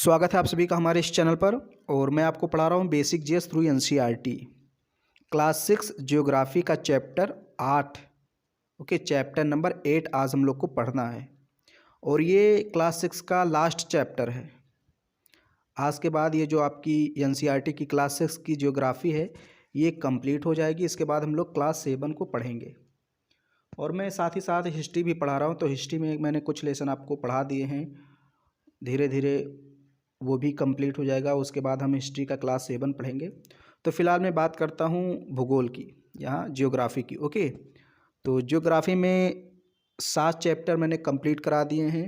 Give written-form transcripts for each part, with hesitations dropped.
स्वागत है आप सभी का हमारे इस चैनल पर। और मैं आपको पढ़ा रहा हूँ basic GS through NCERT class 6 geography का चैप्टर 8। ओके, चैप्टर नंबर 8 आज हम लोग को पढ़ना है और ये क्लास 6 का लास्ट चैप्टर है। आज के बाद ये जो आपकी एनसीईआरटी की क्लास 6 की जियोग्राफी है ये कंप्लीट हो जाएगी। इसके बाद हम लोग क्लास 7 को पढ़ेंगे और मैं साथ ही साथ हिस्ट्री भी पढ़ा रहा हूँ। तो हिस्ट्री में मैंने कुछ लेसन आपको पढ़ा दिए हैं, धीरे धीरे वो भी कंप्लीट हो जाएगा। उसके बाद हम हिस्ट्री का क्लास 7 पढ़ेंगे। तो फिलहाल मैं बात करता हूँ भूगोल की, यहाँ जियोग्राफी की। ओके, तो जियोग्राफी में 7 चैप्टर मैंने कंप्लीट करा दिए हैं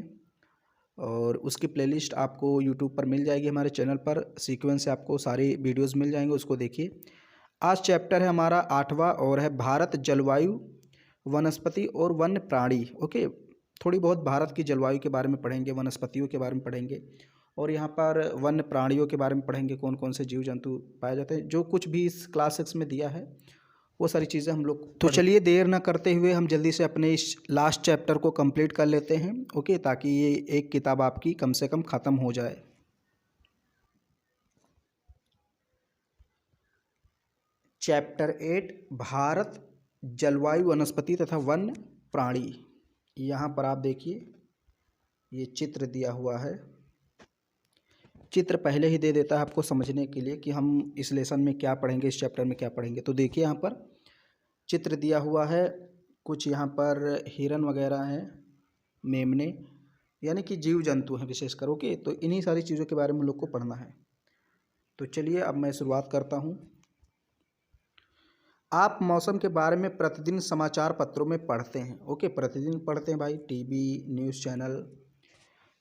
और उसकी प्लेलिस्ट आपको यूट्यूब पर मिल जाएगी, हमारे चैनल पर सीक्वेंस से आपको सारी वीडियोस मिल जाएंगे, उसको देखिए। आज चैप्टर है हमारा 8वां और है भारत जलवायु, वनस्पति और वन्य प्राणी। ओके, थोड़ी बहुत भारत की जलवायु के बारे में पढ़ेंगे, वनस्पतियों के बारे में पढ़ेंगे और यहाँ पर वन्य प्राणियों के बारे में पढ़ेंगे, कौन कौन से जीव जंतु पाए जाते हैं। जो कुछ भी इस क्लास 6 में दिया है वो सारी चीज़ें हम लोग तो चलिए देर ना करते हुए हम जल्दी से अपने इस लास्ट चैप्टर को कंप्लीट कर लेते हैं। ओके, ताकि ये एक किताब आपकी कम से कम ख़त्म हो जाए। चैप्टर 8 भारत जलवायु, वनस्पति तथा वन्य प्राणी। यहाँ पर आप देखिए ये चित्र दिया हुआ है। चित्र पहले ही दे देता है आपको समझने के लिए कि हम इस लेसन में क्या पढ़ेंगे, इस चैप्टर में क्या पढ़ेंगे। तो देखिए यहाँ पर चित्र दिया हुआ है, कुछ यहाँ पर हिरन वगैरह हैं, मेमने, यानी कि जीव जंतु हैं विशेषकर। ओके, तो इन्हीं सारी चीज़ों के बारे में हम लोग को पढ़ना है। तो चलिए अब मैं शुरुआत करता हूँ। आप मौसम के बारे में प्रतिदिन समाचार पत्रों में पढ़ते हैं। ओके, प्रतिदिन पढ़ते हैं भाई, टीवी न्यूज़ चैनल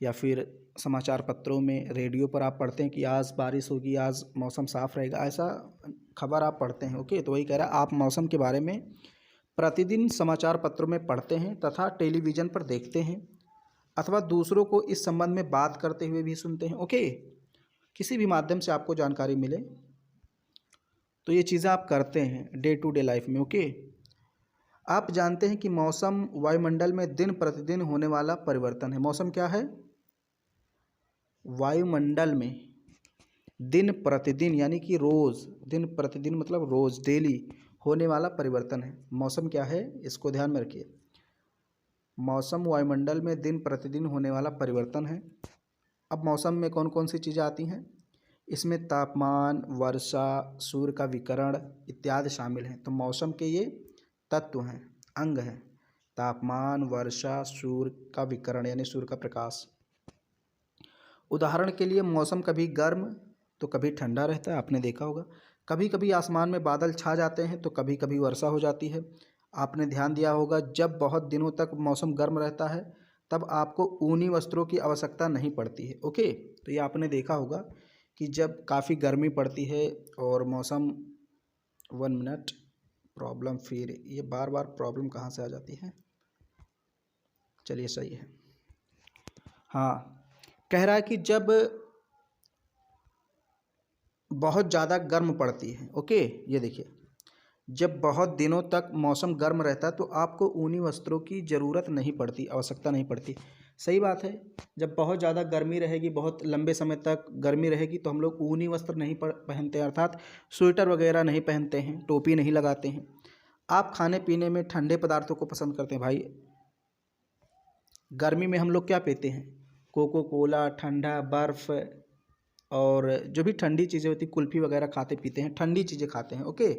या फिर समाचार पत्रों में, रेडियो पर आप पढ़ते हैं कि आज बारिश होगी, आज मौसम साफ़ रहेगा, ऐसा खबर आप पढ़ते हैं। ओके, तो वही कह रहा है आप मौसम के बारे में प्रतिदिन समाचार पत्रों में पढ़ते हैं तथा टेलीविज़न पर देखते हैं अथवा दूसरों को इस संबंध में बात करते हुए भी सुनते हैं। ओके, किसी भी माध्यम से आपको जानकारी मिले तो ये चीज़ें आप करते हैं डे टू डे लाइफ में। ओके, आप जानते हैं कि मौसम वायुमंडल में दिन प्रतिदिन होने वाला परिवर्तन है। मौसम क्या है? वायुमंडल में दिन प्रतिदिन यानी कि रोज़, दिन प्रतिदिन मतलब रोज़, डेली होने वाला परिवर्तन है। मौसम क्या है, इसको ध्यान में रखिए। मौसम वायुमंडल में दिन प्रतिदिन होने वाला परिवर्तन है। अब मौसम में कौन कौन सी चीज़ें आती हैं? इसमें तापमान, वर्षा, सूर्य का विकिरण इत्यादि शामिल हैं। तो मौसम के ये तत्व हैं, अंग हैं: तापमान, वर्षा, सूर्य का विकिरण यानी सूर्य का प्रकाश। उदाहरण के लिए मौसम कभी गर्म तो कभी ठंडा रहता है, आपने देखा होगा। कभी कभी आसमान में बादल छा जाते हैं तो कभी कभी वर्षा हो जाती है। आपने ध्यान दिया होगा जब बहुत दिनों तक मौसम गर्म रहता है तब आपको ऊनी वस्त्रों की आवश्यकता नहीं पड़ती है। ओके, तो ये आपने देखा होगा कि जब काफ़ी गर्मी पड़ती है और मौसम, 1 मिनट, प्रॉब्लम, फिर ये बार बार प्रॉब्लम कहाँ से आ जाती है। चलिए सही है। हाँ, कह रहा है कि जब बहुत ज़्यादा गर्म पड़ती है। ओके, ये देखिए जब बहुत दिनों तक मौसम गर्म रहता है तो आपको ऊनी वस्त्रों की ज़रूरत नहीं पड़ती, आवश्यकता नहीं पड़ती। सही बात है, जब बहुत ज़्यादा गर्मी रहेगी, बहुत लंबे समय तक गर्मी रहेगी तो हम लोग ऊनी वस्त्र नहीं पहनते, अर्थात स्वेटर वगैरह नहीं पहनते हैं, टोपी नहीं लगाते हैं। आप खाने पीने में ठंडे पदार्थों को पसंद करते हैं भाई। गर्मी में हम लोग क्या पीते हैं? कोको कोला, ठंडा बर्फ़ और जो भी ठंडी चीज़ें होती, कुल्फ़ी वगैरह खाते पीते हैं, ठंडी चीज़ें खाते हैं। ओके,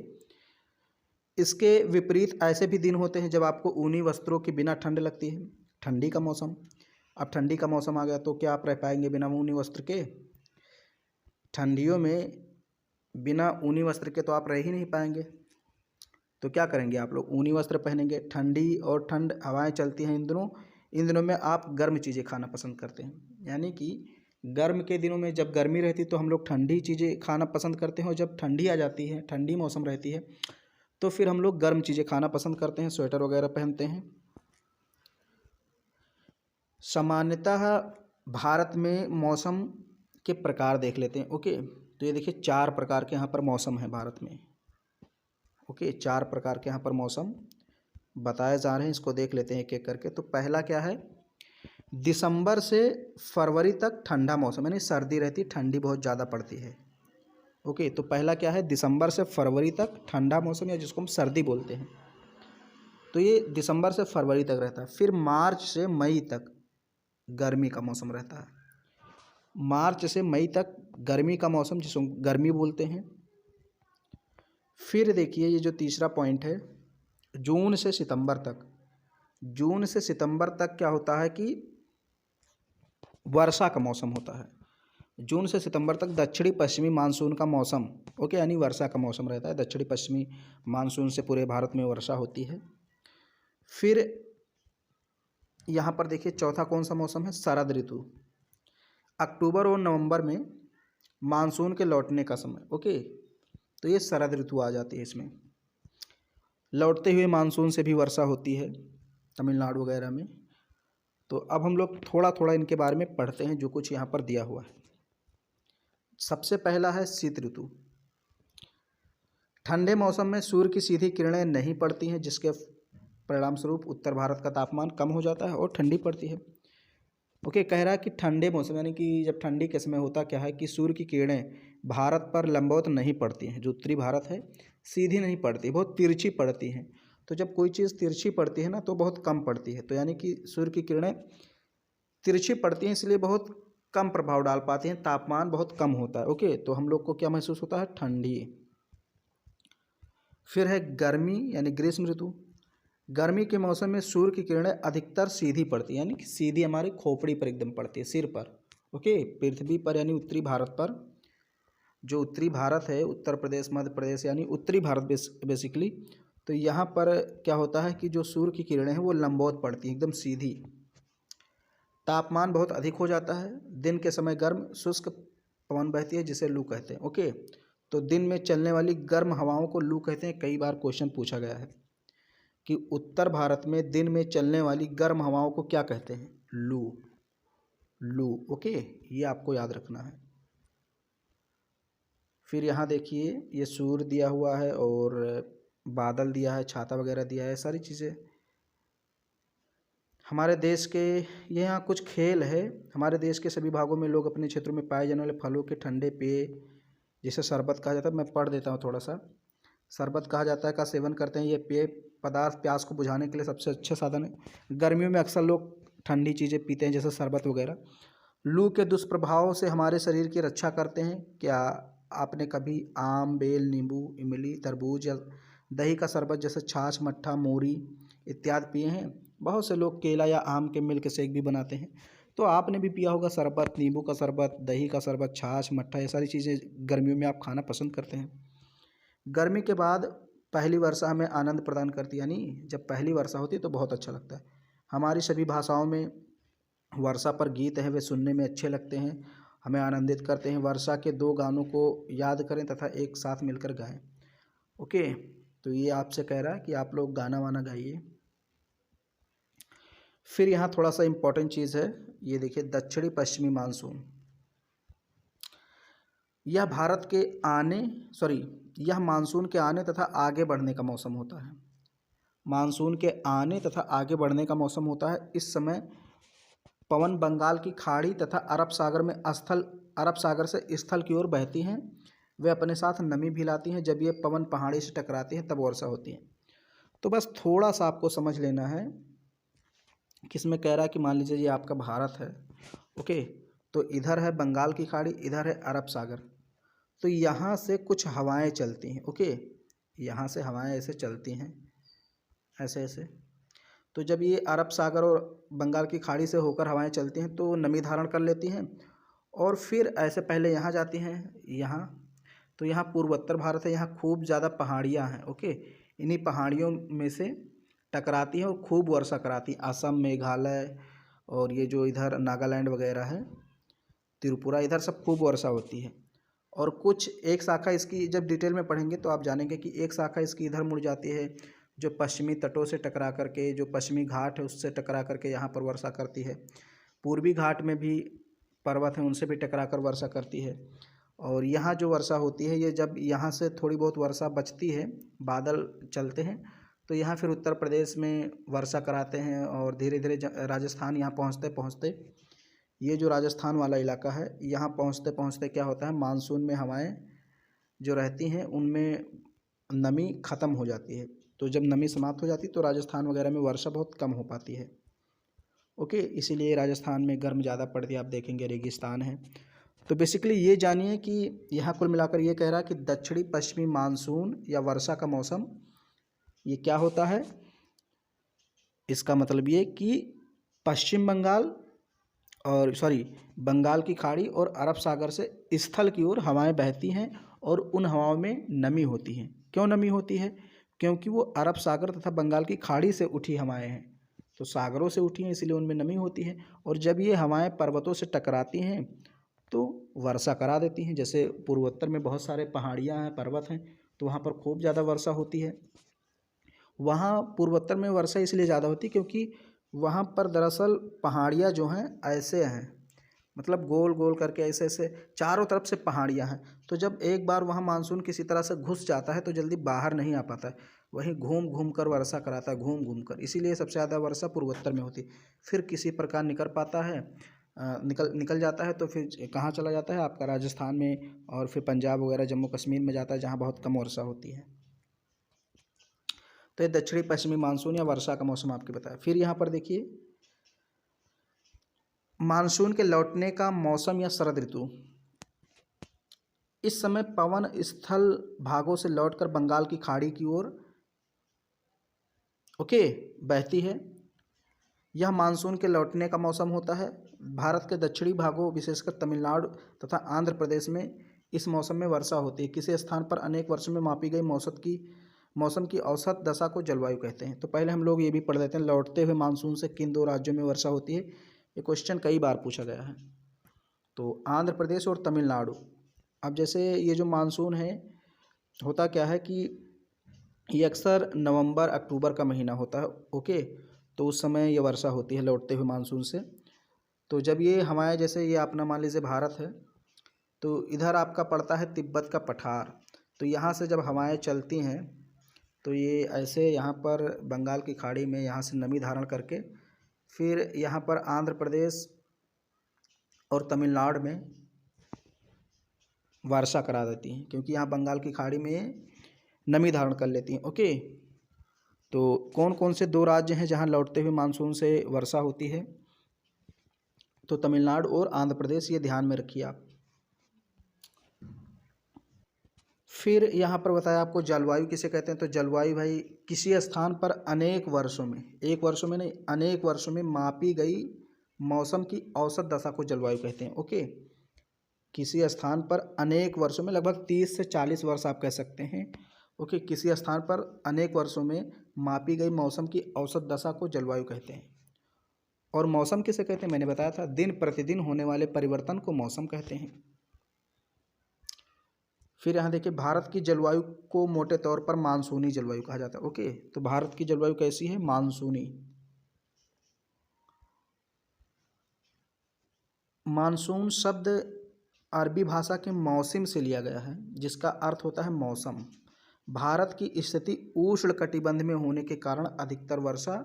इसके विपरीत ऐसे भी दिन होते हैं जब आपको ऊनी वस्त्रों के बिना ठंड लगती है। ठंडी का मौसम, अब ठंडी का मौसम आ गया तो क्या आप रह पाएंगे बिना ऊनी वस्त्र के? ठंडियों में बिना ऊनी वस्त्र के तो आप रह ही नहीं पाएंगे। तो क्या करेंगे आप लोग? ऊनी वस्त्र पहनेंगे। ठंडी और ठंड हवाएं चलती हैं इन दिनों में आप गर्म चीज़ें खाना पसंद करते हैं। यानी कि गर्म के दिनों में जब गर्मी रहती तो हम लोग ठंडी चीज़ें खाना पसंद करते हैं और जब ठंडी आ जाती है, ठंडी मौसम रहती है तो फिर हम लोग गर्म चीज़ें खाना पसंद करते हैं, स्वेटर वगैरह पहनते हैं। सामान्यतः भारत में मौसम के प्रकार देख लेते हैं। ओके, तो ये देखिए 4 प्रकार के यहाँ पर मौसम है भारत में। ओके, 4 प्रकार के यहाँ पर मौसम बताए जा रहे हैं, इसको देख लेते हैं एक एक करके। तो पहला क्या है? दिसंबर से फरवरी तक ठंडा मौसम, यानी सर्दी रहती, ठंडी बहुत ज़्यादा पड़ती है। ओके, तो पहला क्या है, दिसंबर से फरवरी तक ठंडा मौसम, या जिसको हम सर्दी बोलते हैं, तो ये दिसंबर से फरवरी तक रहता है। फिर मार्च से मई तक गर्मी का मौसम रहता है। मार्च से मई तक गर्मी का मौसम, जिसको गर्मी बोलते हैं। फिर देखिए ये जो तीसरा पॉइंट है, जून से सितंबर तक। जून से सितंबर तक क्या होता है कि वर्षा का मौसम होता है। जून से सितंबर तक दक्षिणी पश्चिमी मानसून का मौसम, ओके, यानी वर्षा का मौसम रहता है। दक्षिणी पश्चिमी मानसून से पूरे भारत में वर्षा होती है। फिर यहाँ पर देखिए चौथा कौन सा मौसम है, शरद ऋतु। अक्टूबर और नवंबर में मानसून के लौटने का समय, ओके, तो ये शरद ऋतु आ जाती है। इसमें लौटते हुए मानसून से भी वर्षा होती है तमिलनाडु वगैरह में। तो अब हम लोग थोड़ा थोड़ा इनके बारे में पढ़ते हैं जो कुछ यहाँ पर दिया हुआ है। सबसे पहला है शीत ऋतु। ठंडे मौसम में सूर्य की सीधी किरणें नहीं पड़ती हैं, जिसके परिणाम स्वरूप उत्तर भारत का तापमान कम हो जाता है और ठंडी पड़ती है। ओके, कह रहा है कि ठंडे मौसम, यानी कि जब ठंडी के समय होता क्या है कि सूर्य की किरणें भारत पर लंबवत नहीं पड़ती हैं। जो उत्तरी भारत है सीधी नहीं पड़ती, बहुत तिरछी पड़ती हैं। तो जब कोई चीज़ तिरछी पड़ती है ना तो बहुत कम पड़ती है, तो यानी कि सूर्य की किरणें तिरछी पड़ती हैं, इसलिए बहुत कम प्रभाव डाल पाती हैं, तापमान बहुत कम होता है। ओके, तो हम लोग को क्या महसूस होता है, ठंडी। फिर है गर्मी यानी ग्रीष्म ऋतु। गर्मी के मौसम में सूर्य की किरणें अधिकतर सीधी पड़ती है, यानी कि सीधी हमारी खोपड़ी पर एकदम पड़ती है, सिर पर। ओके, पृथ्वी पर यानी उत्तरी भारत पर, जो उत्तरी भारत है, उत्तर प्रदेश, मध्य प्रदेश, यानी उत्तरी भारत बेसिकली, तो यहाँ पर क्या होता है कि जो सूर्य की किरणें हैं वो लंबवत पड़ती हैं, एकदम सीधी। तापमान बहुत अधिक हो जाता है। दिन के समय गर्म शुष्क पवन बहती है, जिसे लू कहते हैं। ओके, तो दिन में चलने वाली गर्म हवाओं को लू कहते हैं। कई बार क्वेश्चन पूछा गया है कि उत्तर भारत में दिन में चलने वाली गर्म हवाओं को क्या कहते हैं, लू। लू, ओके, ये आपको याद रखना है। फिर यहाँ देखिए ये सूर्य दिया हुआ है और बादल दिया है, छाता वगैरह दिया है, सारी चीज़ें। हमारे देश के यहाँ कुछ खेल है। हमारे देश के सभी भागों में लोग अपने क्षेत्रों में पाए जाने वाले फलों के ठंडे पेय, जिसे शरबत कहा जाता है, मैं पढ़ देता हूँ थोड़ा सा। शरबत कहा जाता है का सेवन करते हैं। ये पेय पदार्थ प्यास को बुझाने के लिए सबसे अच्छा साधन है। गर्मियों में अक्सर लोग ठंडी चीज़ें पीते हैं, जैसे शरबत वगैरह। लू के दुष्प्रभाव से हमारे शरीर की रक्षा करते हैं। क्या आपने कभी आम, बेल, नींबू, इमली, तरबूज या दही का शरबत जैसे छाछ, मट्ठा, मोरी इत्यादि पिए हैं? बहुत से लोग केला या आम के मिल्क शेक भी बनाते हैं, तो आपने भी पिया होगा शरबत, नींबू का शरबत, दही का शरबत, छाछ, मट्ठा, ये सारी चीज़ें गर्मियों में आप खाना पसंद करते हैं। गर्मी के बाद पहली वर्षा हमें आनंद प्रदान करती है, यानी जब पहली वर्षा होती है तो बहुत अच्छा लगता है। हमारी सभी भाषाओं में वर्षा पर गीत हैं, वे सुनने में अच्छे लगते हैं, हमें आनंदित करते हैं। वर्षा के 2 गानों को याद करें तथा एक साथ मिलकर गाएं। ओके, तो ये आपसे कह रहा है कि आप लोग गाना वाना गाइए। फिर यहाँ थोड़ा सा इम्पोर्टेंट चीज़ है, ये देखिए दक्षिणी पश्चिमी मानसून। यह भारत के यह मानसून के आने तथा आगे बढ़ने का मौसम होता है। मानसून के आने तथा आगे बढ़ने का मौसम होता है। इस समय पवन बंगाल की खाड़ी तथा अरब सागर से स्थल की ओर बहती हैं। वे अपने साथ नमी भी लाती हैं। जब ये पवन पहाड़ी से टकराती हैं तब वर्षा होती है। तो बस थोड़ा सा आपको समझ लेना है कि इसमें कह रहा है कि मान लीजिए ये आपका भारत है। ओके, तो इधर है बंगाल की खाड़ी, इधर है अरब सागर, तो यहाँ से कुछ हवाएं चलती हैं। ओके, यहाँ से हवाएं ऐसे चलती हैं, ऐसे ऐसे। तो जब ये अरब सागर और बंगाल की खाड़ी से होकर हवाएं चलती हैं तो नमी धारण कर लेती हैं और फिर ऐसे पहले यहाँ जाती हैं, यहाँ। तो यहाँ पूर्वोत्तर भारत है, यहाँ खूब ज़्यादा पहाड़ियाँ हैं। ओके, इन्हीं पहाड़ियों में से टकराती हैं और खूब वर्षा कराती हैं। असम, मेघालय और ये जो इधर नागालैंड वगैरह है, त्रिपुरा, इधर सब खूब वर्षा होती है। और कुछ एक शाखा इसकी जब डिटेल में पढ़ेंगे तो आप जानेंगे कि एक शाखा इसकी इधर मुड़ जाती है, जो पश्चिमी तटों से टकरा करके, जो पश्चिमी घाट है उससे टकरा करके यहाँ पर वर्षा करती है। पूर्वी घाट में भी पर्वत हैं, उनसे भी टकरा कर वर्षा करती है। और यहाँ जो वर्षा होती है, ये जब यहाँ से थोड़ी बहुत वर्षा बचती है, बादल चलते हैं, तो यहाँ फिर उत्तर प्रदेश में वर्षा कराते हैं और धीरे धीरे राजस्थान यहाँ पहुँचते पहुँचते, ये जो राजस्थान वाला इलाका है, यहाँ पहुँचते पहुँचते क्या होता है, मानसून में हवाएं जो रहती हैं उनमें नमी ख़त्म हो जाती है। तो जब नमी समाप्त हो जाती है तो राजस्थान वगैरह में वर्षा बहुत कम हो पाती है। ओके, इसीलिए राजस्थान में गर्म ज़्यादा पड़ती है, आप देखेंगे रेगिस्तान है। तो बेसिकली ये जानिए कि यहाँ कुल मिलाकर ये कह रहा है कि दक्षिणी पश्चिमी मानसून या वर्षा का मौसम ये क्या होता है। इसका मतलब ये कि पश्चिम बंगाल और बंगाल की खाड़ी और अरब सागर से स्थल की ओर हवाएं बहती हैं और उन हवाओं में नमी होती है। क्यों नमी होती है? क्योंकि वो अरब सागर तथा बंगाल की खाड़ी से उठी हवाएं हैं, तो सागरों से उठी हैं, इसलिए उनमें नमी होती है। और जब ये हवाएं पर्वतों से टकराती हैं तो वर्षा करा देती हैं। जैसे पूर्वोत्तर में बहुत सारे पहाड़ियाँ हैं, पर्वत हैं, तो वहाँ पर खूब ज़्यादा वर्षा होती है। वहाँ पूर्वोत्तर में वर्षा इसलिए ज़्यादा होती है क्योंकि वहाँ पर दरअसल पहाड़ियाँ जो हैं ऐसे हैं, मतलब गोल गोल करके ऐसे ऐसे चारों तरफ से पहाड़ियाँ हैं। तो जब एक बार वहाँ मानसून किसी तरह से घुस जाता है तो जल्दी बाहर नहीं आ पाता है, वहीं घूम घूम कर वर्षा कराता है, घूम घूम कर। इसीलिए सबसे ज़्यादा वर्षा पूर्वोत्तर में होती है। फिर किसी प्रकार निकल पाता है, निकल जाता है तो फिर कहाँ चला जाता है, आपका राजस्थान में, और फिर पंजाब वगैरह जम्मू कश्मीर में जाता है जहाँ बहुत कम वर्षा होती है। तो ये दक्षिणी पश्चिमी मानसून या वर्षा का मौसम आपके बताया। फिर यहाँ पर देखिए, मानसून के लौटने का मौसम या शरद ऋतु। इस समय पवन स्थल भागों से लौटकर बंगाल की खाड़ी की ओर बहती है। यह मानसून के लौटने का मौसम होता है। भारत के दक्षिणी भागों विशेषकर तमिलनाडु तथा आंध्र प्रदेश में इस मौसम में वर्षा होती है। किसी स्थान पर अनेक वर्षों में मापी गई मौसम की औसत दशा को जलवायु कहते हैं। तो पहले हम लोग ये भी पढ़ लेते हैं, लौटते हुए मानसून से किन दो राज्यों में वर्षा होती है। ये क्वेश्चन कई बार पूछा गया है। तो आंध्र प्रदेश और तमिलनाडु। अब जैसे ये जो मानसून है, होता क्या है कि ये अक्सर नवंबर अक्टूबर का महीना होता है। तो उस समय ये वर्षा होती है लौटते हुए मानसून से। तो जब ये हवाएं, जैसे ये अपना मान लीजिए भारत है, तो इधर आपका पड़ता है तिब्बत का पठार। तो यहाँ से जब हवाएं चलती हैं तो ये ऐसे यहाँ पर बंगाल की खाड़ी में यहाँ से नमी धारण करके फिर यहाँ पर आंध्र प्रदेश और तमिलनाडु में वर्षा करा देती हैं, क्योंकि यहाँ बंगाल की खाड़ी में नमी धारण कर लेती हैं। तो कौन कौन से दो राज्य हैं जहाँ लौटते हुए मानसून से वर्षा होती है? तो तमिलनाडु और आंध्र प्रदेश, ये ध्यान में रखिए आप। फिर यहाँ पर बताया आपको जलवायु किसे कहते हैं। तो जलवायु भाई किसी स्थान पर अनेक वर्षों में, एक वर्षों में नहीं, अनेक वर्षों में मापी गई मौसम की औसत दशा को जलवायु कहते हैं। किसी स्थान पर अनेक वर्षों में, लगभग 30 से 40 वर्ष आप कह सकते हैं। किसी स्थान पर अनेक वर्षों में मापी गई मौसम की औसत दशा को जलवायु कहते हैं। और मौसम किसे कहते हैं, मैंने बताया था, दिन प्रतिदिन होने वाले परिवर्तन को मौसम कहते हैं। फिर यहाँ देखिए, भारत की जलवायु को मोटे तौर पर मानसूनी जलवायु कहा जाता है। तो भारत की जलवायु कैसी है? मानसूनी। मानसून शब्द अरबी भाषा के मौसम से लिया गया है, जिसका अर्थ होता है मौसम। भारत की स्थिति उष्णकटिबंध में होने के कारण अधिकतर वर्षा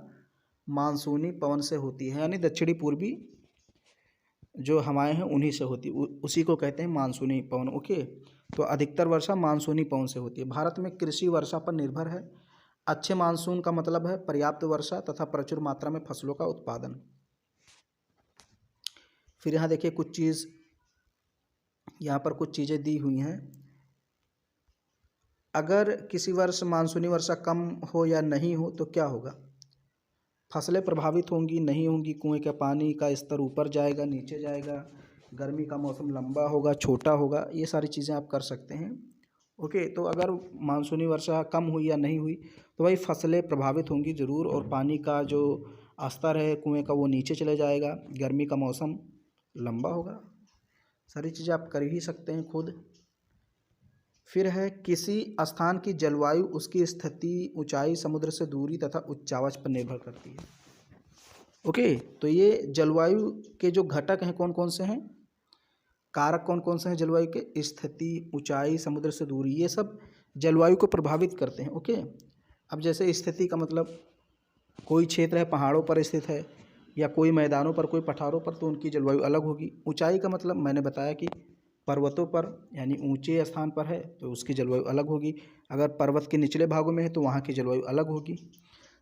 मानसूनी पवन से होती है, यानी दक्षिणी पूर्वी जो हवाएं हैं उन्हीं से होती, उसी को कहते हैं मानसूनी पवन। तो अधिकतर वर्षा मानसूनी पवन से होती है। भारत में कृषि वर्षा पर निर्भर है। अच्छे मानसून का मतलब है पर्याप्त वर्षा तथा प्रचुर मात्रा में फसलों का उत्पादन। फिर यहाँ देखिए यहाँ पर कुछ चीज़ें दी हुई हैं। अगर किसी वर्ष मानसूनी वर्षा कम हो या नहीं हो तो क्या होगा? फसलें प्रभावित होंगी, नहीं होंगी, कुएं का पानी का स्तर ऊपर जाएगा, नीचे जाएगा, गर्मी का मौसम लंबा होगा, छोटा होगा, ये सारी चीज़ें आप कर सकते हैं। तो अगर मानसूनी वर्षा कम हुई या नहीं हुई तो भाई फसलें प्रभावित होंगी ज़रूर, और पानी का जो स्तर है कुएं का वो नीचे चले जाएगा, गर्मी का मौसम लंबा होगा। सारी चीज़ें आप कर ही सकते हैं खुद। फिर है, किसी स्थान की जलवायु उसकी स्थिति, ऊंचाई, समुद्र से दूरी तथा उच्चावच पर निर्भर करती है। तो ये जलवायु के जो घटक हैं कौन कौन से हैं, कारक कौन कौन से हैं जलवायु के? स्थिति, ऊंचाई, समुद्र से दूरी, ये सब जलवायु को प्रभावित करते हैं। अब जैसे स्थिति का मतलब कोई क्षेत्र है पहाड़ों पर स्थित है या कोई मैदानों पर, कोई पठारों पर, तो उनकी जलवायु अलग होगी। ऊंचाई का मतलब मैंने बताया कि पर्वतों पर यानी ऊंचे स्थान पर है तो उसकी जलवायु अलग होगी। अगर पर्वत के निचले भागों में है तो वहाँ की जलवायु अलग होगी।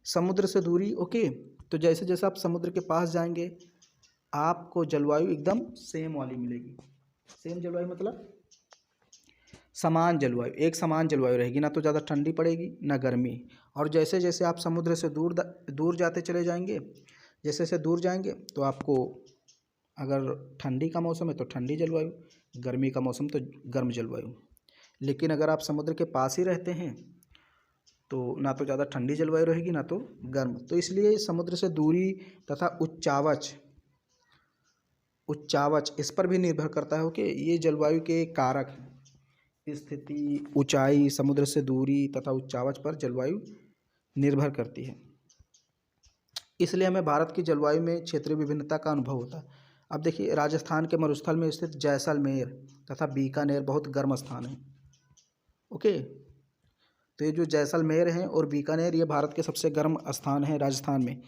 समुद्र से दूरी, ओके, तो जैसे जैसे आप समुद्र के पास जाएंगे आपको जलवायु एकदम सेम वाली मिलेगी। सेम जलवायु मतलब समान जलवायु, एक समान जलवायु रहेगी, ना तो ज़्यादा ठंडी पड़ेगी ना गर्मी। और जैसे जैसे आप समुद्र से दूर जाते चले जाएंगे, जैसे जैसे दूर जाएंगे तो आपको अगर ठंडी का मौसम है तो ठंडी जलवायु, गर्मी का मौसम तो गर्म जलवायु। लेकिन अगर आप समुद्र के पास ही रहते हैं तो ना तो ज़्यादा ठंडी जलवायु रहेगी ना तो गर्म। तो इसलिए समुद्र से दूरी तथा उच्चावच इस पर भी निर्भर करता है कि ये जलवायु के कारक हैं। स्थिति, ऊंचाई, समुद्र से दूरी तथा उच्चावच पर जलवायु निर्भर करती है। इसलिए हमें भारत की जलवायु में क्षेत्रीय विभिन्नता का अनुभव होता है। अब देखिए, राजस्थान के मरुस्थल में स्थित जैसलमेर तथा बीकानेर बहुत गर्म स्थान है। ओके, तो ये जो जैसलमेर है और बीकानेर ये भारत के सबसे गर्म स्थान है राजस्थान में।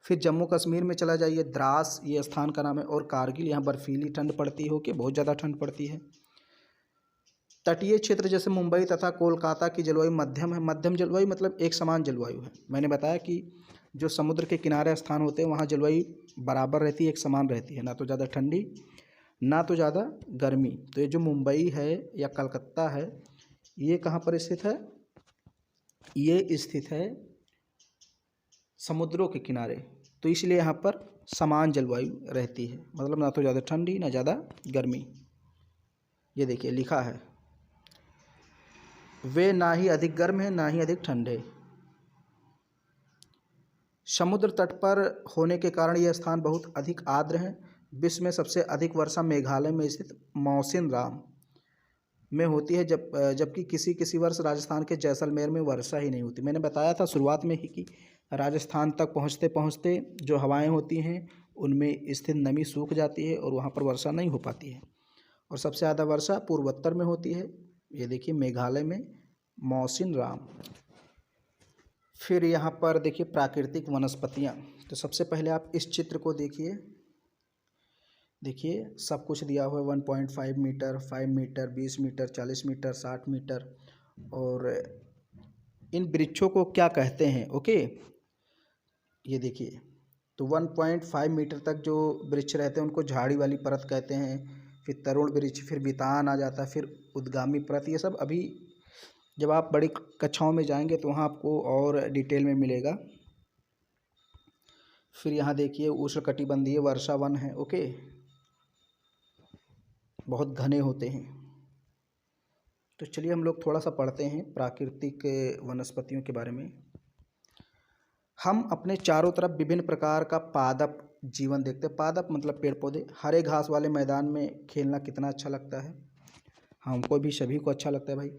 फिर जम्मू कश्मीर में चला जाइए, द्रास ये स्थान का नाम है, और कारगिल, यहाँ बर्फीली ठंड पड़ती हो कि बहुत ज़्यादा ठंड पड़ती है। तटीय क्षेत्र जैसे मुंबई तथा कोलकाता की जलवायु मध्यम है। मध्यम जलवायु मतलब एक समान जलवायु है। मैंने बताया कि जो समुद्र के किनारे स्थान होते हैं वहाँ जलवायु बराबर रहती है, एक समान रहती है, ना तो ज़्यादा ठंडी ना तो ज़्यादा गर्मी। तो ये जो मुंबई है या कलकत्ता है ये कहाँ पर स्थित है? ये स्थित है समुद्रों के किनारे, तो इसलिए यहाँ पर समान जलवायु रहती है, मतलब ना तो ज़्यादा ठंडी ना ज़्यादा गर्मी। ये देखिए लिखा है, वे ना ही अधिक गर्म है ना ही अधिक ठंडे। समुद्र तट पर होने के कारण यह स्थान बहुत अधिक आर्द्र है। विश्व में सबसे अधिक वर्षा मेघालय में स्थित मौसिनराम में होती है, जबकि किसी किसी वर्ष राजस्थान के जैसलमेर में वर्षा ही नहीं होती। मैंने बताया था शुरुआत में ही कि राजस्थान तक पहुँचते पहुँचते जो हवाएं होती हैं उनमें स्थित नमी सूख जाती है और वहाँ पर वर्षा नहीं हो पाती है, और सबसे ज़्यादा वर्षा पूर्वोत्तर में होती है। ये देखिए मेघालय में मौसिनराम। फिर यहाँ पर देखिए प्राकृतिक वनस्पतियाँ। तो सबसे पहले आप इस चित्र को देखिए, सब कुछ दिया हुआ है 1.5 metre, 5 metre, 20 metre, 40 metre, 60 metre, और इन वृक्षों को क्या कहते हैं। ओके, ये देखिए, तो 1.5 मीटर तक जो वृक्ष रहते हैं उनको झाड़ी वाली परत कहते हैं। फिर तरुण वृक्ष, फिर बितान आ जाता है, फिर उद्गामी परत। ये सब अभी जब आप बड़ी कक्षाओं में जाएंगे तो वहाँ आपको और डिटेल में मिलेगा। फिर यहाँ देखिए उष्णकटिबंधीय वर्षा वन है। ओके, बहुत घने होते हैं। तो चलिए हम लोग थोड़ा सा पढ़ते हैं प्राकृतिक वनस्पतियों के बारे में। हम अपने चारों तरफ विभिन्न प्रकार का पादप जीवन देखते हैं। पादप मतलब पेड़ पौधे। हरे घास वाले मैदान में खेलना कितना अच्छा लगता है, हमको भी, सभी को अच्छा लगता है भाई।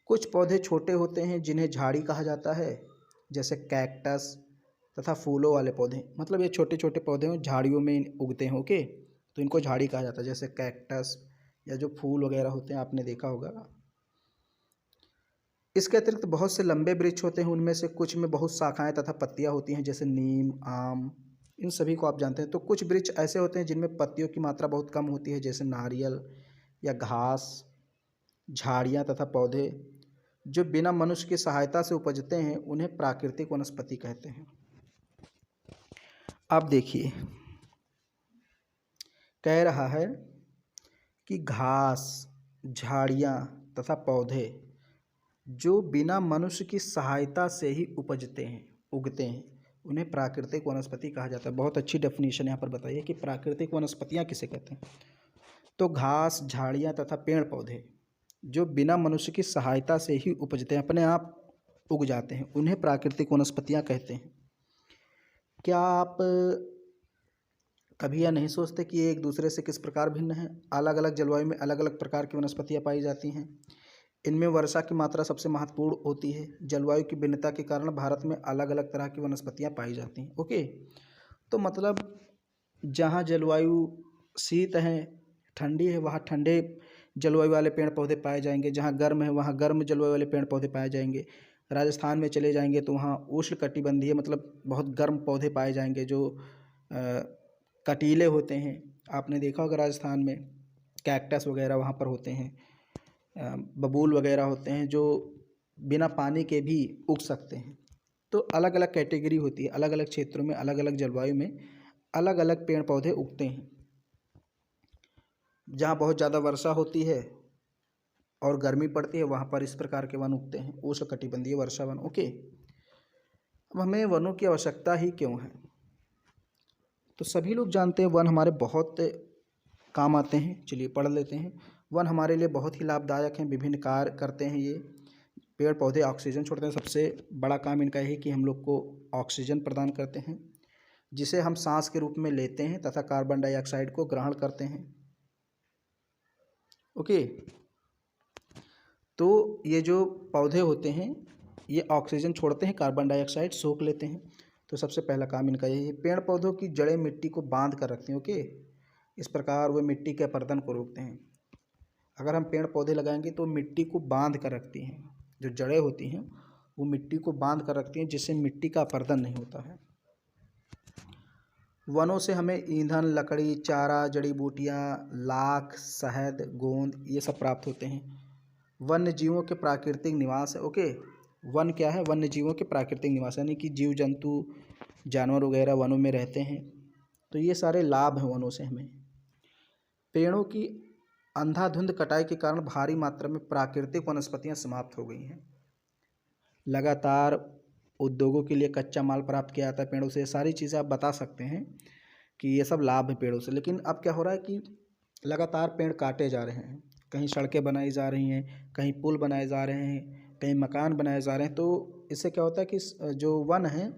कुछ पौधे छोटे होते हैं जिन्हें झाड़ी कहा जाता है, जैसे कैक्टस तथा फूलों वाले पौधे, मतलब ये छोटे छोटे पौधे हैं झाड़ियों में उगते हैं। ओके, तो इनको झाड़ी कहा जाता है, जैसे कैक्टस या जो फूल वगैरह होते हैं आपने देखा होगा। इसके अतिरिक्त बहुत से लंबे वृक्ष होते हैं, उनमें से कुछ में बहुत शाखाएं तथा पत्तियां होती हैं, जैसे नीम, आम, इन सभी को आप जानते हैं। तो कुछ वृक्ष ऐसे होते हैं जिनमें पत्तियों की मात्रा बहुत कम होती है, जैसे नारियल या घास, झाड़ियाँ तथा पौधे जो बिना मनुष्य की सहायता से उपजते हैं उन्हें प्राकृतिक वनस्पति कहते हैं। अब देखिए कह रहा है कि घास, झाड़ियाँ तथा पौधे जो बिना मनुष्य की सहायता से ही उगते हैं उन्हें प्राकृतिक वनस्पति कहा जाता है। बहुत अच्छी डेफिनेशन यहाँ पर बताइए कि प्राकृतिक वनस्पतियाँ किसे कहते हैं। तो घास, झाड़ियाँ तथा पेड़ पौधे जो बिना मनुष्य की सहायता से ही उपजते हैं, अपने आप उग जाते हैं, उन्हें प्राकृतिक वनस्पतियाँ कहते हैं। क्या आप कभी यह नहीं सोचते कि ये एक दूसरे से किस प्रकार भिन्न है? अलग अलग जलवायु में अलग अलग प्रकार की वनस्पतियाँ पाई जाती हैं। इनमें वर्षा की मात्रा सबसे महत्वपूर्ण होती है। जलवायु की भिन्नता के कारण भारत में अलग अलग तरह की वनस्पतियाँ पाई जाती हैं। ओके, तो मतलब जहाँ जलवायु शीत है, ठंडी है, वहाँ ठंडे जलवायु वाले पेड़ पौधे पाए जाएंगे। जहाँ गर्म है वहाँ गर्म जलवायु वाले पेड़ पौधे पाए जाएंगे। राजस्थान में चले जाएंगे तो वहाँ उष्णकटिबंधीय मतलब बहुत गर्म पौधे पाए जाएंगे जो कटीले होते हैं। आपने देखा होगा राजस्थान में कैक्टस वगैरह वहाँ पर होते हैं, बबूल वगैरह होते हैं जो बिना पानी के भी उग सकते हैं। तो अलग अलग कैटेगरी होती है, अलग अलग क्षेत्रों में अलग अलग जलवायु में अलग अलग पेड़ पौधे उगते हैं। जहाँ बहुत ज़्यादा वर्षा होती है और गर्मी पड़ती है वहाँ पर इस प्रकार के वन उगते हैं, उष्णकटिबंधीय वर्षा वन। ओके, अब हमें वनों की आवश्यकता ही क्यों है? तो सभी लोग जानते हैं वन हमारे बहुत काम आते हैं। चलिए पढ़ लेते हैं। वन हमारे लिए बहुत ही लाभदायक हैं, विभिन्न कार्य करते हैं। ये पेड़ पौधे ऑक्सीजन छोड़ते हैं, सबसे बड़ा काम इनका है कि हम लोग को ऑक्सीजन प्रदान करते हैं जिसे हम सांस के रूप में लेते हैं तथा कार्बन डाइऑक्साइड को ग्रहण करते हैं। ओके, तो ये जो पौधे होते हैं ये ऑक्सीजन छोड़ते हैं, कार्बन डाइऑक्साइड सोख लेते हैं। तो सबसे पहला काम इनका यही है। पेड़ पौधों की जड़ें मिट्टी को बांध कर रखती हैं। ओके, इस प्रकार वे मिट्टी के अपरदन को रोकते हैं। अगर हम पेड़ पौधे लगाएंगे तो मिट्टी को बांध कर रखती हैं, जो जड़ें होती हैं वो मिट्टी को बांध कर रखती हैं जिससे मिट्टी का अपरदन नहीं होता है। वनों से हमें ईंधन, लकड़ी, चारा, जड़ी बूटियाँ, लाख, शहद, गोंद ये सब प्राप्त होते हैं। वन्य जीवों के प्राकृतिक निवास है। ओके, वन क्या है? वन्य जीवों के प्राकृतिक निवास, यानी कि जीव जंतु जानवर वगैरह वनों में रहते हैं। तो ये सारे लाभ हैं वनों से हमें। पेड़ों की अंधाधुंध कटाई के कारण भारी मात्रा में प्राकृतिक वनस्पतियां समाप्त हो गई हैं। लगातार उद्योगों के लिए कच्चा माल प्राप्त किया जाता है पेड़ों से। ये सारी चीज़ें आप बता सकते हैं कि ये सब लाभ है पेड़ों से। लेकिन अब क्या हो रहा है कि लगातार पेड़ काटे जा रहे हैं। कहीं सड़कें बनाई जा रही हैं, कहीं पुल बनाए जा रहे हैं, कहीं मकान बनाए जा रहे हैं। तो इससे क्या होता है कि जो वन हैं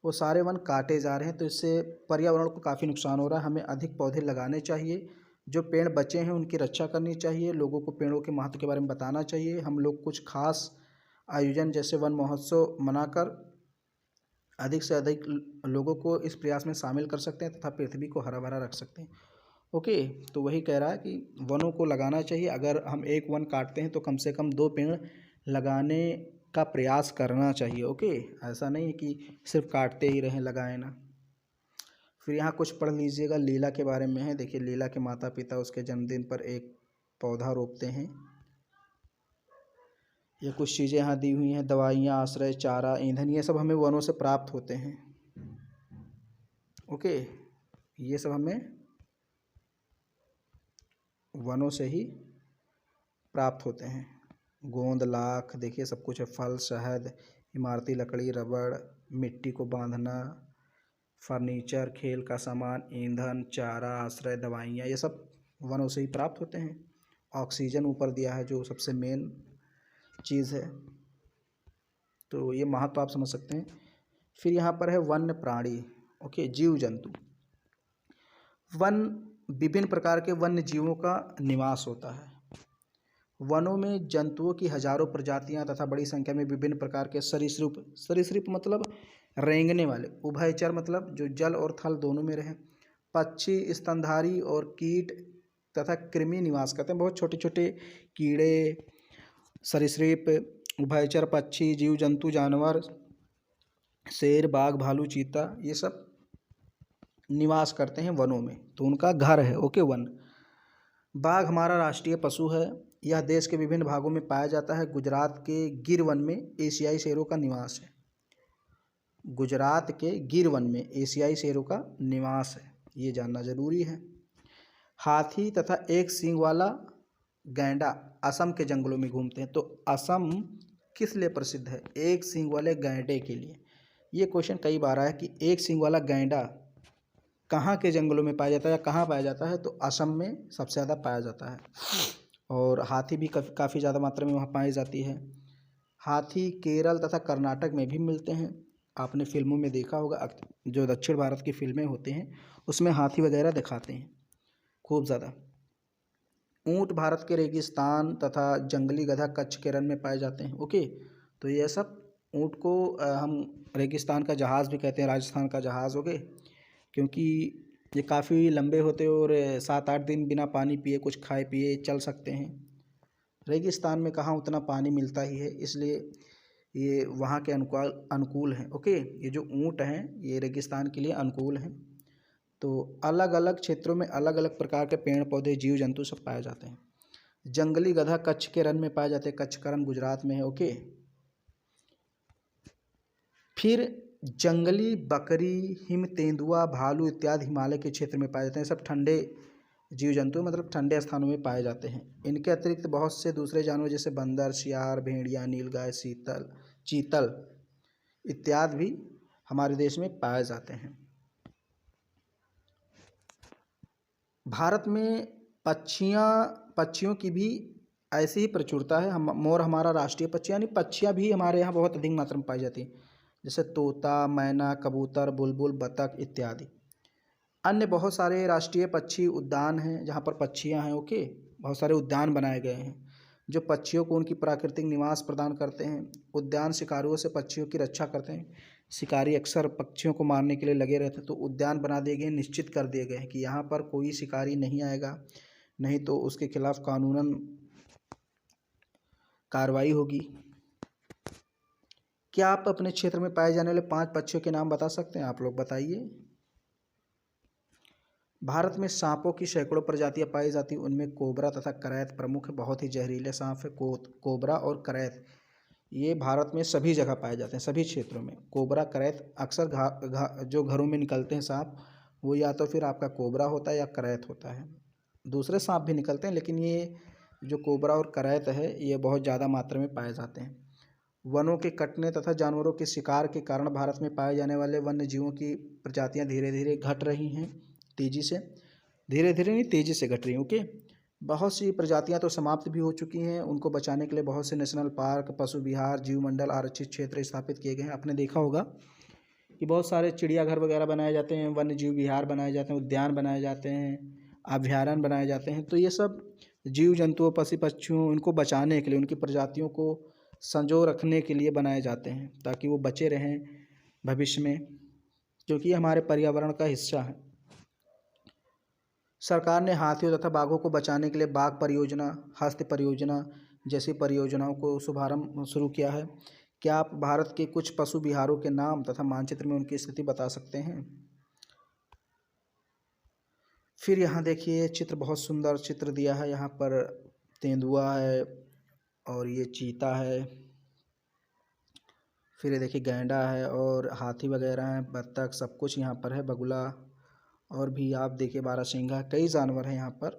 वो सारे वन काटे जा रहे हैं। तो इससे पर्यावरण को काफ़ी नुकसान हो रहा है। हमें अधिक पौधे लगाने चाहिए, जो पेड़ बचे हैं उनकी रक्षा करनी चाहिए, लोगों को पेड़ों के महत्व के बारे में बताना चाहिए। हम लोग कुछ खास आयोजन जैसे वन महोत्सव मनाकर अधिक से अधिक लोगों को इस प्रयास में शामिल कर सकते हैं तथा पृथ्वी को हरा भरा रख सकते हैं। ओके, तो वही कह रहा है कि वनों को लगाना चाहिए। अगर हम एक वन काटते हैं तो कम से कम 2 पेड़ लगाने का प्रयास करना चाहिए। ओके, ऐसा नहीं है कि सिर्फ काटते ही रहें, लगाएं ना। फिर यहाँ कुछ पढ़ लीजिएगा, लीला के बारे में है। देखिए, लीला के माता पिता उसके जन्मदिन पर एक पौधा रोपते हैं। ये कुछ चीज़ें यहाँ दी हुई हैं, दवाइयाँ, आश्रय, चारा, ईंधन, ये सब हमें वनों से प्राप्त होते हैं। ओके, ये सब हमें वनों से ही प्राप्त होते हैं। गोंद, लाख, देखिए सब कुछ है। फल, शहद, इमारती लकड़ी, रबड़, मिट्टी को बांधना, फर्नीचर, खेल का सामान, ईंधन, चारा, आश्रय, दवाइयाँ, ये सब वनों से ही प्राप्त होते हैं। ऑक्सीजन ऊपर दिया है जो सबसे मेन चीज़ है। तो ये महत्व आप समझ सकते हैं। फिर यहाँ पर है वन्य प्राणी। ओके, जीव जंतु। वन विभिन्न प्रकार के वन्य जीवों का निवास होता है। वनों में जंतुओं की हजारों प्रजातियां तथा बड़ी संख्या में विभिन्न प्रकार के सरीसृप, सरीसृप मतलब रेंगने वाले, उभयचर मतलब जो जल और थल दोनों में रहें, पक्षी, स्तनधारी और कीट तथा कृमि निवास करते हैं। बहुत छोटे छोटे कीड़े, सरीसृप, उभयचर पक्षी, जीव जंतु, जानवर, शेर, बाघ, भालू, चीता, ये सब निवास करते हैं वनों में। तो उनका घर है। Okay, one. बाघ हमारा राष्ट्रीय पशु है। यह देश के विभिन्न भागों में पाया जाता है। गुजरात के गिर वन में एशियाई शेरों का निवास है। गुजरात के गिर वन में एशियाई शेरों का निवास है, ये जानना जरूरी है। हाथी तथा एक सींग वाला गैंडा असम के जंगलों में घूमते हैं। तो असम किस लिए प्रसिद्ध है? एक सींग वाले गैंडे के लिए। ये क्वेश्चन कई बार आया कि एक सींग वाला गैंडा कहाँ के जंगलों में पाया जाता है या कहाँ पाया जाता है? तो असम में सबसे ज़्यादा पाया जाता है। और हाथी भी काफ़ी ज़्यादा मात्रा में वहाँ पाई जाती है। हाथी केरल तथा कर्नाटक में भी मिलते हैं। आपने फिल्मों में देखा होगा, जो दक्षिण भारत की फिल्में होती हैं उसमें हाथी वगैरह दिखाते हैं खूब ज़्यादा। ऊँट भारत के रेगिस्तान तथा जंगली गधा कच्छ के रण में पाए जाते हैं। ओके, तो ये सब ऊँट को हम रेगिस्तान का जहाज़ भी कहते हैं, राजस्थान का जहाज़। ओके, क्योंकि ये काफ़ी लंबे होते हैं और 7-8 दिन बिना पानी पिए, कुछ खाए पिए चल सकते हैं। रेगिस्तान में कहाँ उतना पानी मिलता ही है, इसलिए ये वहाँ के अनुकूल हैं। ओके, ये जो ऊँट हैं ये रेगिस्तान के लिए अनुकूल हैं। तो अलग अलग क्षेत्रों में अलग अलग प्रकार के पेड़ पौधे जीव जंतु सब पाए जाते हैं। जंगली गधा कच्छ के रण में पाए जाते हैं, कच्छ का रण गुजरात में है। ओके, फिर जंगली बकरी, हिम तेंदुआ, भालू इत्यादि हिमालय के क्षेत्र में पाए जाते हैं। सब ठंडे जीव जंतु मतलब ठंडे स्थानों में पाए जाते हैं। इनके अतिरिक्त बहुत से दूसरे जानवर जैसे बंदर, सियार, भेड़िया, नीलगाय, चीतल इत्यादि भी हमारे देश में पाए जाते हैं। भारत में पक्षियों की भी ऐसी ही प्रचुरता है। मोर हमारा राष्ट्रीय पक्षी, यानी पक्षियाँ भी हमारे यहाँ बहुत अधिक मात्रा में पाई जाती हैं, जैसे तोता, मैना, कबूतर, बुलबुल, बतख इत्यादि। अन्य बहुत सारे राष्ट्रीय पक्षी उद्यान हैं जहाँ पर पक्षियाँ हैं। ओके, बहुत सारे उद्यान बनाए गए हैं जो पक्षियों को उनकी प्राकृतिक निवास प्रदान करते हैं। उद्यान शिकारियों से पक्षियों की रक्षा करते हैं। शिकारी अक्सर पक्षियों को मारने के लिए लगे रहते हैं, तो उद्यान बना दिए गए, निश्चित कर दिए गए हैं कि यहाँ पर कोई शिकारी नहीं आएगा, नहीं तो उसके खिलाफ कानूनन कार्रवाई होगी। क्या आप अपने क्षेत्र में पाए जाने वाले 5 पक्षियों के नाम बता सकते हैं? आप लोग बताइए। भारत में सांपों की सैकड़ों प्रजातियां पाई जाती हैं, उनमें कोबरा तथा करैत प्रमुख है। बहुत ही जहरीले सांप है कोबरा और करैत। ये भारत में सभी जगह पाए जाते हैं, सभी क्षेत्रों में कोबरा करैत। अक्सर जो घरों में निकलते हैं सांप, वो या तो फिर आपका कोबरा होता है या करैत होता है। दूसरे सांप भी निकलते हैं, लेकिन ये जो कोबरा और करैत है ये बहुत ज़्यादा मात्रा में पाए जाते हैं। वनों के कटने तथा जानवरों के शिकार के कारण भारत में पाए जाने वाले वन्य जीवों की प्रजातियां धीरे धीरे घट रही हैं, तेज़ी से, धीरे धीरे नहीं तेज़ी से घट रही हैं। ओके, बहुत सी प्रजातियां तो समाप्त भी हो चुकी हैं। उनको बचाने के लिए बहुत से नेशनल पार्क, पशु विहार, जीव मंडल, आरक्षित क्षेत्र स्थापित किए गए हैं। आपने देखा होगा कि बहुत सारे चिड़ियाघर वगैरह बनाए जाते हैं, वन्य जीव विहार बनाए जाते हैं, उद्यान बनाए जाते हैं, अभयारण्य बनाए जाते हैं। तो ये सब जीव जंतुओं, पशु पक्षियों, इनको बचाने के लिए, उनकी प्रजातियों को संजो रखने के लिए बनाए जाते हैं, ताकि वो बचे रहें भविष्य में, क्योंकि ये हमारे पर्यावरण का हिस्सा है। सरकार ने हाथियों तथा बाघों को बचाने के लिए बाघ परियोजना, हस्त परियोजना जैसी परियोजनाओं को शुभारंभ शुरू किया है। क्या आप भारत के कुछ पशु विहारों के नाम तथा मानचित्र में उनकी स्थिति बता सकते हैं? फिर यहाँ देखिए चित्र, बहुत सुंदर चित्र दिया है। यहाँ पर तेंदुआ है और ये चीता है, फिर ये देखिए गैंडा है और हाथी वगैरह हैं, बत्तख, सब कुछ यहाँ पर है, बगुला, और भी आप देखिए बारहसिंघा, कई जानवर हैं यहाँ पर,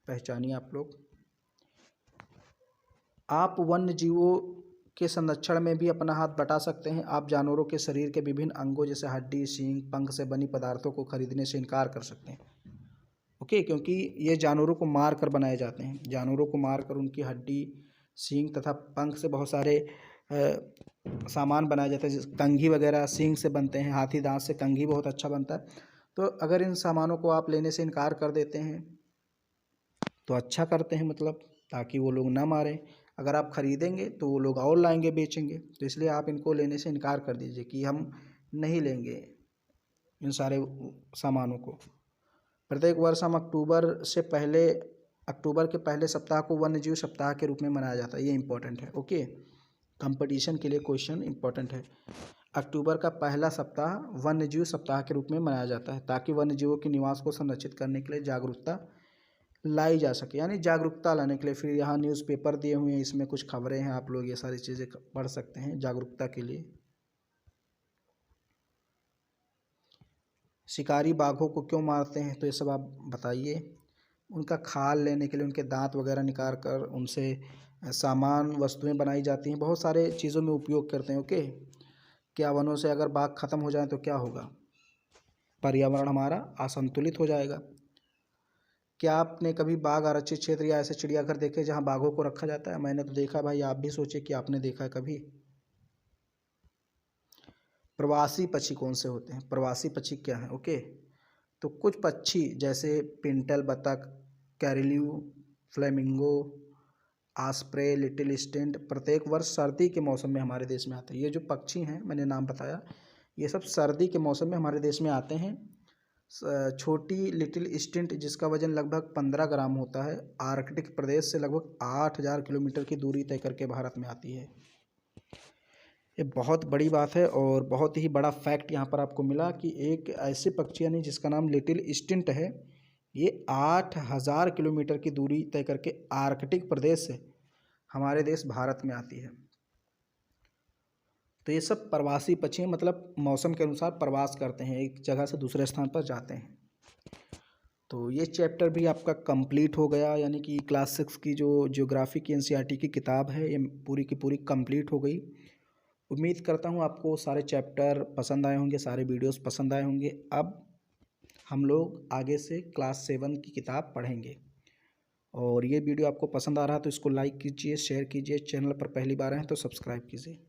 पहचानिए आप लोग। आप वन्य जीवों के संरक्षण में भी अपना हाथ बटा सकते हैं। आप जानवरों के शरीर के विभिन्न अंगों जैसे हड्डी, सींग, पंख से बनी पदार्थों को खरीदने से इनकार कर सकते हैं। ओके, क्योंकि ये जानवरों को मार कर बनाए जाते हैं। जानवरों को मार कर उनकी हड्डी, सींग तथा पंख से बहुत सारे सामान बनाए जाते हैं। कंघी वगैरह सींग से बनते हैं, हाथी दांत से कंघी बहुत अच्छा बनता है। तो अगर इन सामानों को आप लेने से इनकार कर देते हैं तो अच्छा करते हैं, मतलब ताकि वो लोग ना मारें। अगर आप ख़रीदेंगे तो वो लोग और लाएंगे, बेचेंगे। तो इसलिए आप इनको लेने से इनकार कर दीजिए कि हम नहीं लेंगे इन सारे सामानों को। प्रत्येक वर्ष हम अक्टूबर के पहले सप्ताह को वन्य जीव सप्ताह के रूप में मनाया जाता है। ये इम्पोर्टेंट है। ओके, कंपटीशन के लिए क्वेश्चन इंपॉर्टेंट है। अक्टूबर का पहला सप्ताह वन्य जीव सप्ताह के रूप में मनाया जाता है, ताकि वन्य जीवों के निवास को संरक्षित करने के लिए जागरूकता लाई जा सके, यानी जागरूकता लाने के लिए। फिर यहाँ न्यूज़पेपर दिए हुए हैं, इसमें कुछ खबरें हैं, आप लोग ये सारी चीज़ें पढ़ सकते हैं जागरूकता के लिए। शिकारी बाघों को क्यों मारते हैं, तो ये सब आप बताइए। उनका खाल लेने के लिए उनके दांत वगैरह निकाल कर उनसे सामान, वस्तुएं बनाई जाती हैं, बहुत सारे चीज़ों में उपयोग करते हैं। ओके, क्या वनों से अगर बाघ खत्म हो जाए तो क्या होगा? पर्यावरण हमारा असंतुलित हो जाएगा। क्या आपने कभी बाघ आरक्षित क्षेत्र या ऐसे चिड़ियाघर देखे जहां बाघों को रखा जाता है? मैंने तो देखा भाई, आप भी सोचिए कि आपने देखा है कभी। प्रवासी पक्षी कौन से होते हैं? प्रवासी पक्षी क्या है? ओके, तो कुछ पक्षी जैसे पिंटल बतख, कैरिल्यू, फ्लेमिंगो, आस्प्रे, लिटिल स्टिंट प्रत्येक वर्ष सर्दी के मौसम में हमारे देश में आते हैं। ये जो पक्षी हैं मैंने नाम बताया, ये सब सर्दी के मौसम में हमारे देश में आते हैं। छोटी लिटिल स्टिंट जिसका वजन लगभग 15 ग्राम होता है, आर्कटिक प्रदेश से लगभग 8000 किलोमीटर की दूरी तय करके भारत में आती है। ये बहुत बड़ी बात है और बहुत ही बड़ा फैक्ट यहाँ पर आपको मिला कि एक ऐसे पक्षी यानी जिसका नाम लिटिल स्टिंट है, ये 8000 किलोमीटर की दूरी तय करके आर्कटिक प्रदेश से हमारे देश भारत में आती है। तो ये सब प्रवासी पक्षी मतलब मौसम के अनुसार प्रवास करते हैं, एक जगह से दूसरे स्थान पर जाते हैं। तो ये चैप्टर भी आपका कंप्लीट हो गया, यानी कि क्लास 6 की जो ज्योग्राफी की एनसीईआरटी की किताब है ये पूरी की पूरी कंप्लीट हो गई। उम्मीद करता हूँ आपको सारे चैप्टर पसंद आए होंगे, सारे वीडियोस पसंद आए होंगे। अब हम लोग आगे से क्लास 7 की किताब पढ़ेंगे। और ये वीडियो आपको पसंद आ रहा है तो इसको लाइक कीजिए, शेयर कीजिए, चैनल पर पहली बार आए हैं तो सब्सक्राइब कीजिए।